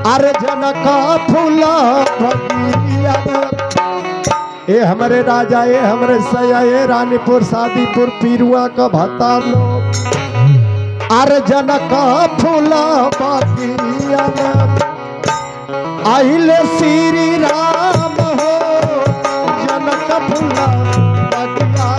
अरे जनका फूला बगिया ए हमारे राजा ए हमारे सया ए रानीपुर शादीपुर पीरुआ का भत्ता लोग अरे जनका फूला बगिया आइले श्री राम हो जनक फूला बगिया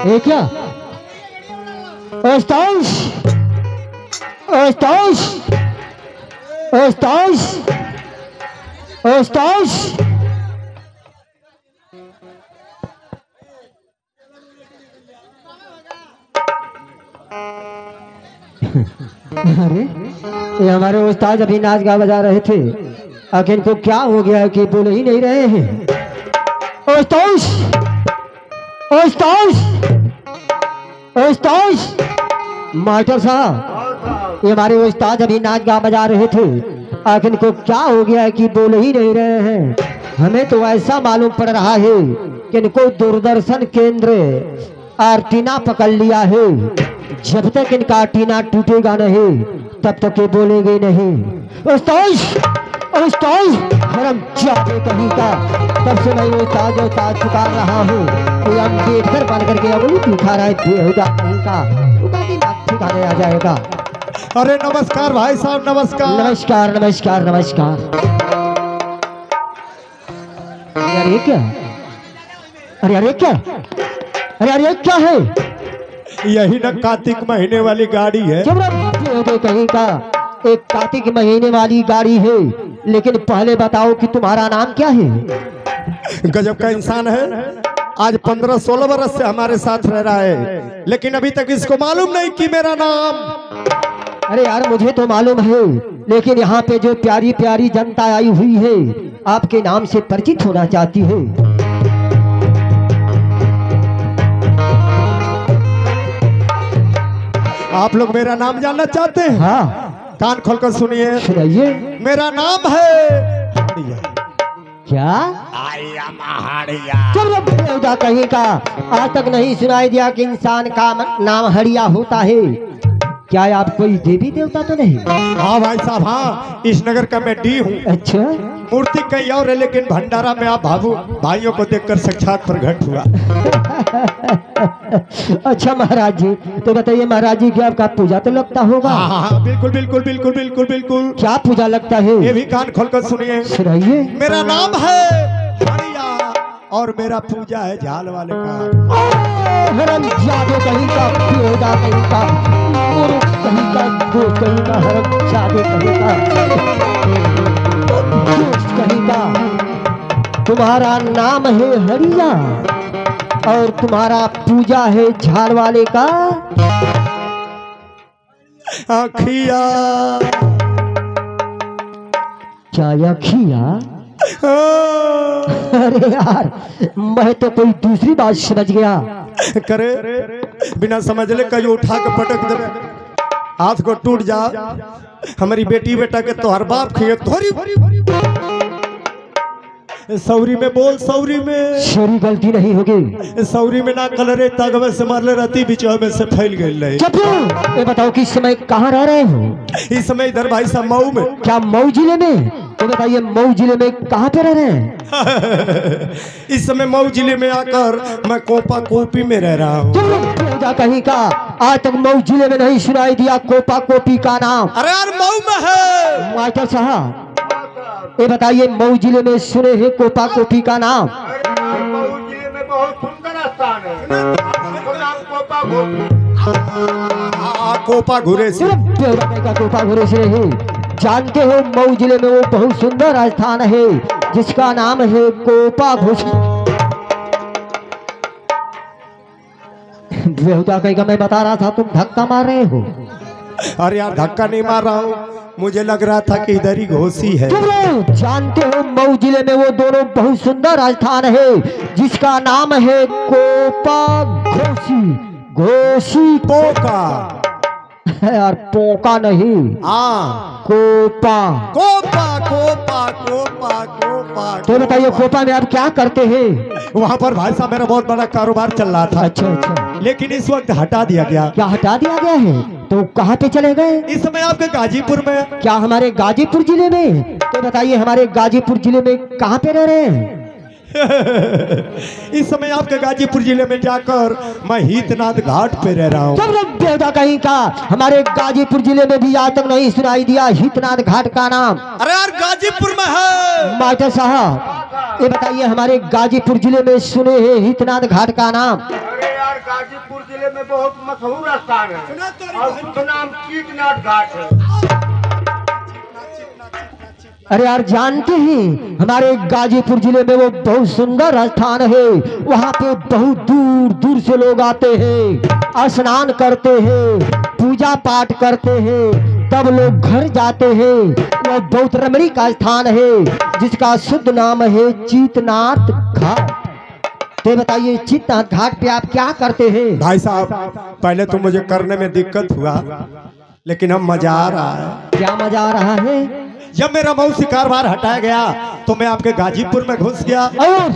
में क्या अस्तांश अस्तांश अस्तांश अस्तांश अरे ये हमारे उस्ताद अभी नाच गा बजा रहे थे आखिर इनको क्या हो गया कि बोल ही नहीं रहे हैं। अस्तांश अस्तांश अस्तांश मास्टर साहब ये हमारे उस्ताद अभी नाच गा बजा रहे थे आखिर इनको क्या हो गया कि बोल ही नहीं रहे हैं। हमें तो ऐसा मालूम पड़ रहा है कि इनको दूरदर्शन केंद्र आर्टिना पकड़ लिया है। जब तक इनका आर्टिना टूटेगा नहीं तब तक ये बोलेंगे नहीं। उस्ताद उस्ताद हरम जादे कहीं का तब से मैं उस्ताद उस्ताद पुकार रहा हूँ कि हम देखकर बन करके अमली दिखा रहा है बेहुदा कहीं का ठिकाने आ जाएगा। अरे नमस्कार भाई साहब नमस्कार नमस्कार नमस्कार नमस्कार। यार ये क्या अरे यार ये क्या अरे यार ये क्या है। यही ना कार्तिक महीने वाली गाड़ी है। कहीं का एक कार्तिक महीने वाली गाड़ी है लेकिन पहले बताओ कि तुम्हारा नाम क्या है। गजब का इंसान है। आज 15-16 वर्ष से हमारे साथ रह रहा है लेकिन अभी तक इसको मालूम नहीं कि मेरा नाम। अरे यार मुझे तो मालूम है लेकिन यहाँ पे जो प्यारी प्यारी जनता आई हुई है आपके नाम से परिचित होना चाहती है। आप लोग मेरा नाम जानना चाहते हैं? हाँ कान खोलकर सुनिए। सुनाइए। मेरा नाम है क्या हड़िया। कहीं का आज तक नहीं सुनाई दिया कि इंसान का नाम हड़िया होता है। क्या आप कोई देवी देवता तो नहीं? हाँ भाई साहब हाँ इस नगर का मैं डी हूँ। अच्छा मूर्ति कहीं और है लेकिन भंडारा में आप भाइयों को देखकर साक्षात प्रकट हुआ। अच्छा महाराज जी तो बताइए महाराज जी क्या आपका पूजा तो लगता होगा? हाँ बिल्कुल बिल्कुल बिल्कुल बिल्कुल बिल्कुल। क्या पूजा लगता है? ये भी कान खोलकर सुनिए। सुनाइए। मेरा नाम है हड़िया और मेरा पूजा है झाल वाले का। हरम जादे कहीं का बेहुदा कहीं का कहीं का दोस्त कहीं का हरम जादे कहीं का दोस्त कहीं का। तुम्हारा नाम है हड़िया और तुम्हारा पूजा है झाल वाले का अखिया। क्या अखिया? अरे यार मैं तो कोई दूसरी बात समझ गया। करे बिना समझ ले कहीं उठा के पटक दे, हाथ को टूट जा। हमारी बेटी बेटा के तोहर बाप खिए थोड़ी सौरी में बोल, सौरी में सौरी गलती नहीं होगी। सौरी में ना कलरे तगवे से मारले रहती बिचवा में से फैल गई रहे। ये बताओ कि इस समय कहाँ रह रहे हो? इस समय इधर भाई साहब मऊ में। क्या मऊ जिले में? तो बताइए मऊ जिले में कहाँ पे रह रहे हैं? इस समय मऊ जिले में आकर मैं कोपा कोपी में रह रहा हूँ। कहीं का आज तक मऊ जिले में नहीं सुनाई दिया कोपा कोपी का नाम। अरे यार मऊ में है मास्टर साहब, ये बताइए मऊ जिले में सुने हैं कोपा कोपी का नाम? मऊ जिले में बहुत सुंदर स्थान है, कोपा घुरे से। कोपा घुरे से नहीं जानते हो? मऊ जिले में वो बहुत सुंदर स्थान है जिसका नाम है कोपा घुसी। बेहुदा कहीं का मैं बता रहा था, तुम धक्का मार रहे हो। अरे यार धक्का नहीं मार रहा हूँ, मुझे लग रहा था कि इधर ही घोसी है। जानते हो मऊ जिले में वो दोनों बहुत सुंदर स्थान है जिसका नाम है कोपा घोसी। घोसी पोका यार, पोका नहीं, हाँ कोपा। कोपा कोपा कोपा कोपा। तो बताइए कोपा में आप क्या करते हैं? वहाँ पर भाई साहब मेरा बहुत बड़ा कारोबार चल रहा था। अच्छा अच्छा, लेकिन इस वक्त हटा दिया गया। क्या हटा दिया गया है? तो कहाँ पे चले गए? इस समय आपके गाजीपुर में। क्या हमारे गाजीपुर जिले में? तो बताइए हमारे गाजीपुर जिले में कहाँ पे रह रहे हैं? इस समय आपके गाजीपुर जिले में जाकर मैं हीतनाथ घाट पे रह रहा हूँ। बेटा कहीं का हमारे गाजीपुर जिले में भी आज तक नहीं सुनाई दिया हीतनाथ घाट का नाम। अरे यार गाजीपुर में है। मास्टर साहब ये बताइए हमारे गाजीपुर जिले में सुने हैं हीतनाथ घाट का नाम? अरे यार गाजीपुर जिले में बहुत मशहूर स्थान है और उसका नाम कीटनाथ घाट है। अरे यार जानते हैं हमारे गाजीपुर जिले में वो बहुत सुंदर स्थान है, वहाँ पे बहुत दूर दूर से लोग आते हैं, स्नान करते हैं, पूजा पाठ करते हैं, तब लोग घर जाते हैं। वह बहुत रमणीय का स्थान है जिसका शुद्ध नाम है चीतनाथ घाट। तो बताइए चीतनाथ घाट पे आप क्या करते हैं? भाई साहब पहले तो मुझे करने में दिक्कत हुआ, लेकिन अब मजा आ रहा है। क्या मजा आ रहा है? जब मेरा मौसी कारोबार हटाया गया तो मैं आपके गाजीपुर में घुस गया। और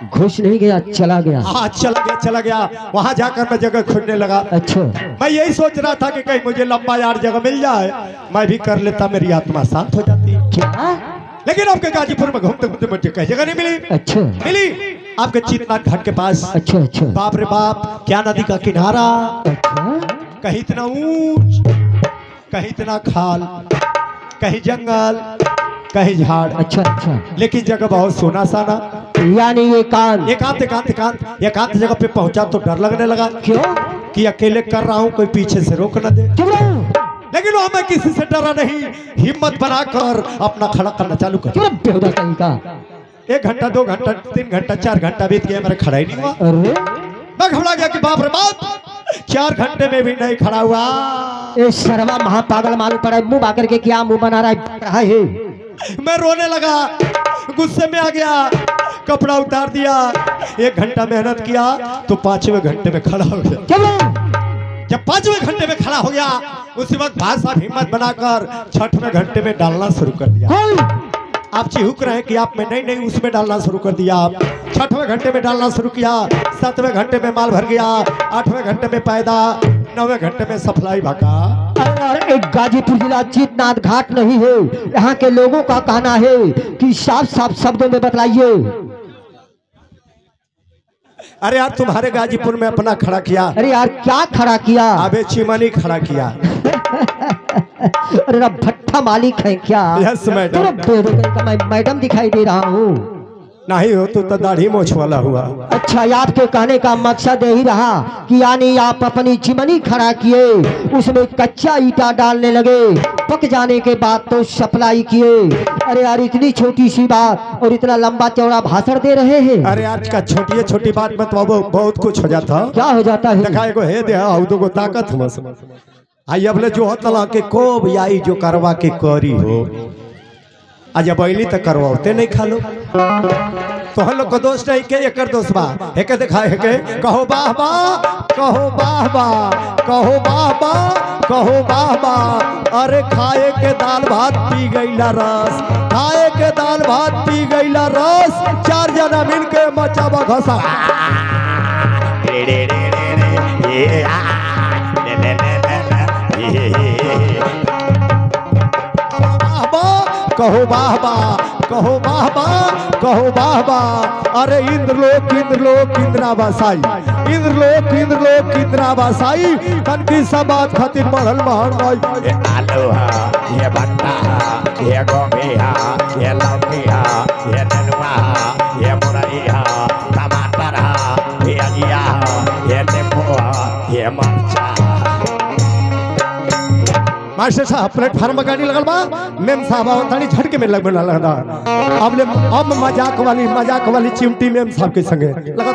घुस नहीं गया, चला गया। हाँ चला गया। वहाँ जाकर मैं जगह खोजने लगा। अच्छा, मैं यही सोच रहा था कि कहीं मुझे लंबा यार जगह मिल जाए, मैं भी कर लेता, मेरी आत्मा शांत हो जाती। क्या? लेकिन आपके गाजीपुर में घूमते घूमते मुझे कहीं जगह नहीं मिली। अच्छा, मिली आपके चीतनाथ घाट के पास। अच्छा अच्छा, बाप रे बाप, क्या नदी का किनारा, अच्छा कहीं इतना ऊंच, कहीं इतना खाल, कहीं जंगल, कहीं झाड़। अच्छा अच्छा, लेकिन जगह बहुत सोना साना। यानी एकांत एकांत जगह पे पहुंचा तो डर लगने लगा। क्यों? कि अकेले कर रहा हूँ, कोई पीछे से रोक न दे। लेकिन वहां मैं किसी से डरा नहीं, हिम्मत बनाकर अपना खड़ा करना चालू कर। कहीं का 1 घंटा 2 घंटा 3 घंटा 4 घंटा बीत गया, मेरा खड़ा ही नहीं हुआ। अरे मैं घबरा गया कि बाप रे बाप, 4 घंटे में भी नहीं खड़ा हुआ। ये सर्वा महापागल मालूम पड़ा है, मुंह आकर के क्या मुंह बना रहा है? मैं रोने लगा, गुस्से में आ गया, कपड़ा उतार दिया। 1 घंटा मेहनत किया तो 5वें घंटे में खड़ा हो गया। जब 5वें घंटे में खड़ा हो गया, उसी वक्त भाई साहब हिम्मत बनाकर 6वें घंटे में डालना शुरू कर दिया। आप चिहुक रहे हैं कि आप में नहीं उसमें डालना शुरू कर दिया। आप 6वें घंटे में डालना शुरू किया, 7वें घंटे में माल भर गया, 8वें घंटे में पैदा, 9वें घंटे में सप्लाई भागा। एक गाजीपुर जिला चीतनाथ घाट नहीं है, यहाँ के लोगों का कहना है कि साफ साफ शब्दों में बतलाइए। अरे यार तुम्हारे गाजीपुर में अपना खड़ा किया। अरे यार क्या खड़ा किया? अबे चिमनी खड़ा किया। अरे भट्ठा मालिक है क्या? Yes madam. मैं मैडम दिखाई दे रहा हूँ। नहीं हो तो दाढ़ी मोछ वाला हुआ। अच्छा, आपके कहने का मकसद यही रहा कि यानी आप अपनी चिमनी खड़ा किए, उसमें कच्चा ईटा डालने लगे, पक जाने के बाद तो सप्लाई किए। अरे यार, इतनी छोटी सी बात और इतना लंबा चौड़ा भाषण दे रहे हैं। अरे आज का छोटी बात में तो बहुत कुछ हो जाता। क्या हो जाता है? देखा एगो हे दे दो को ताकत हमस आई अब ले जो हतला के कोब आई जो करवा के करी हो आज बैली तक करवाते नहीं खा लो तो हम लोग को दोस्त नहीं के एकर दोस्त बा हेके देखा हेके कहो वाह वाह कहो वाह वाह कहो वाह वाह कहो वाह वाह। अरे खाए के दाल भात पी गईला रस, खाए के दाल भात पी गईला रस, चार जना मिल के मचावा घसा कहो वाह वाह कहो वाह वाह कहो वाह वाह। अरे इंद्रलोक इंद्रा बसाई, इंद्रलोक इंद्रा बसाई, तन की सब बात खातिर बढ़ल महंगाई। ये आलू है, ये भट्टा है, ये गोभी है, ये लौकी है, ये नेनुआ है, ये मुरई है, टमाटर है, ये अजिया है, ये नींबू है, ये मरचा है। मास्टर साहब प्लेटफार्म में गाड़ी लगल बा, मेम साहब आवतानी झटके में लग बना लगदा। अब मजाक वाली चिमटी मेम साहब के संगे लगा।